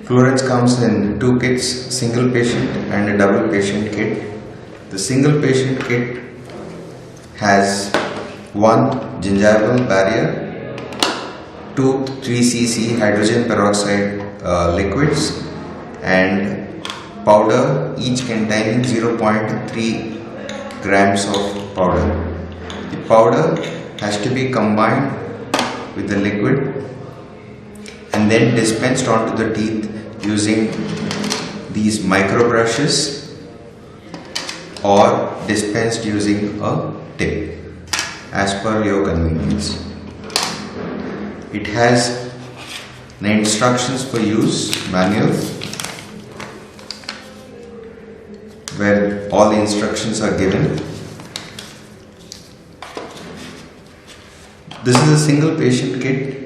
Fluorines comes in two kits, single patient and a double patient kit. The single patient kit has one gingival barrier, two 3cc hydrogen peroxide liquids and powder, each containing 0.3 grams of powder. The powder has to be combined with the liquid and then dispensed onto the teeth using these micro brushes or dispensed using a tip as per your convenience. It has the instructions for use manual where all the instructions are given. This is a single patient kit.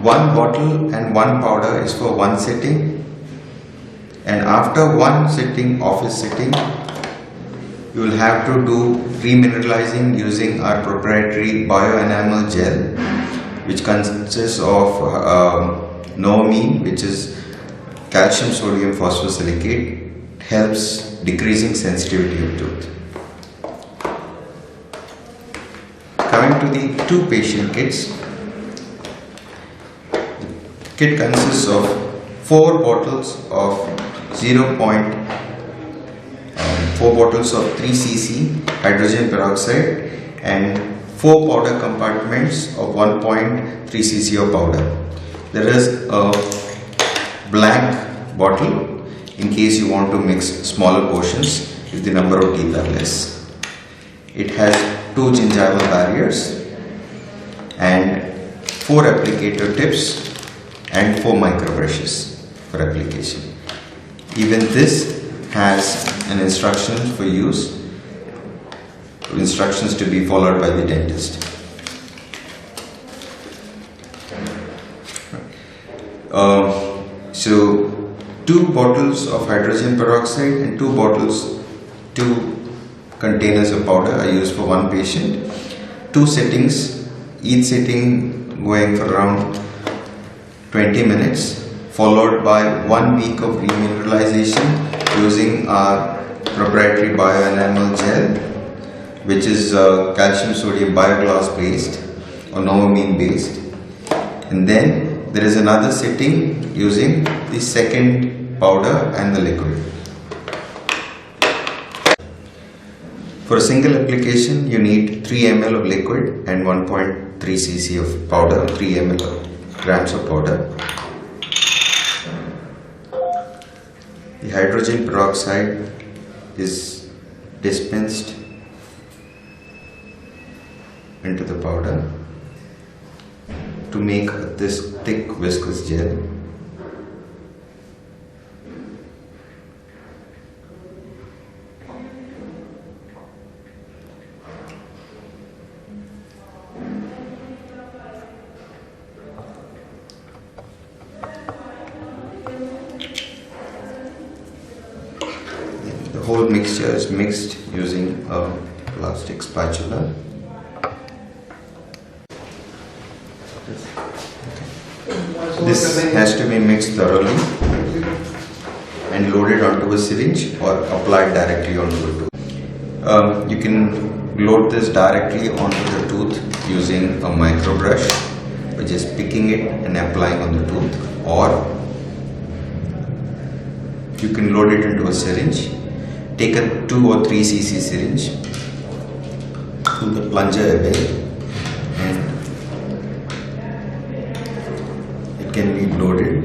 One bottle and one powder is for one sitting, and after one sitting, office sitting, you will have to do remineralizing using our proprietary bioenamel gel, which consists of noamine, which is calcium sodium phosphosilicate. It helps decreasing sensitivity of tooth. Coming to the two patient kits. Kit consists of 4 bottles of 4 bottles of 3cc hydrogen peroxide and 4 powder compartments of 1.3cc of powder. There is a blank bottle in case you want to mix smaller portions if the number of teeth are less. It has 2 gingival barriers and 4 applicator tips and 4 micro brushes for application. Even this has an instruction for use, instructions to be followed by the dentist. So 2 bottles of hydrogen peroxide and 2 containers of powder are used for one patient. 2 sittings, each sitting going for around 20 minutes, followed by 1 week of remineralization using our proprietary bioenamel gel, which is calcium sodium bioglass based or noamine based. And then there is another sitting using the second powder and the liquid. For a single application, you need 3 ml of liquid and 1.3 cc of powder, 3 ml grams of powder. The hydrogen peroxide is dispensed into the powder to make this thick viscous gel. The whole mixture is mixed using a plastic spatula. This has to be mixed thoroughly and loaded onto a syringe or applied directly onto the tooth. You can load this directly onto the tooth using a micro brush, which is picking it and applying on the tooth, or you can load it into a syringe. Take a 2 or 3 cc syringe, pull the plunger away, and it can be loaded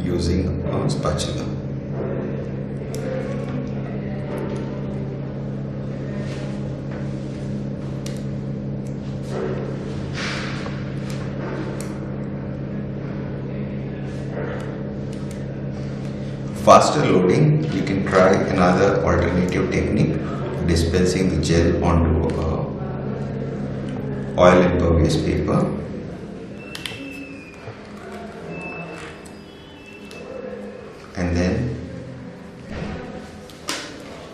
using a spatula. Faster loading, you can try another alternative technique, dispensing the gel onto oil impervious paper. And then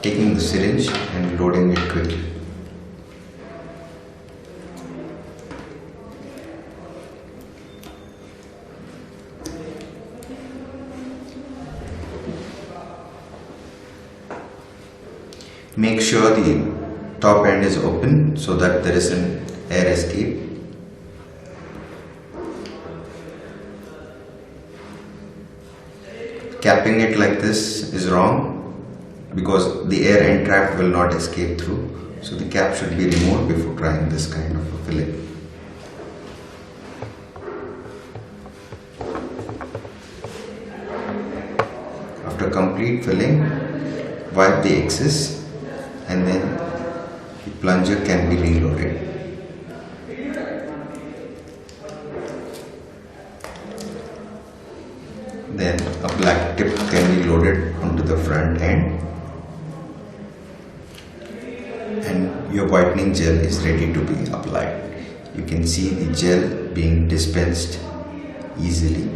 taking the syringe and loading it quickly. Make sure the top end is open so that there is an air escape. Capping it like this is wrong because the air entrap will not escape through. So the cap should be removed before trying this kind of a filling. After complete filling, wipe the excess and then the plunger can be reloaded. Then a black tip can be loaded onto the front end and your whitening gel is ready to be applied. You can see the gel being dispensed easily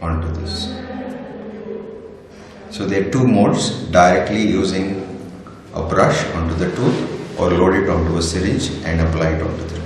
onto this. So there are two modes: directly using a brush onto the tooth or load it onto a syringe and apply it onto the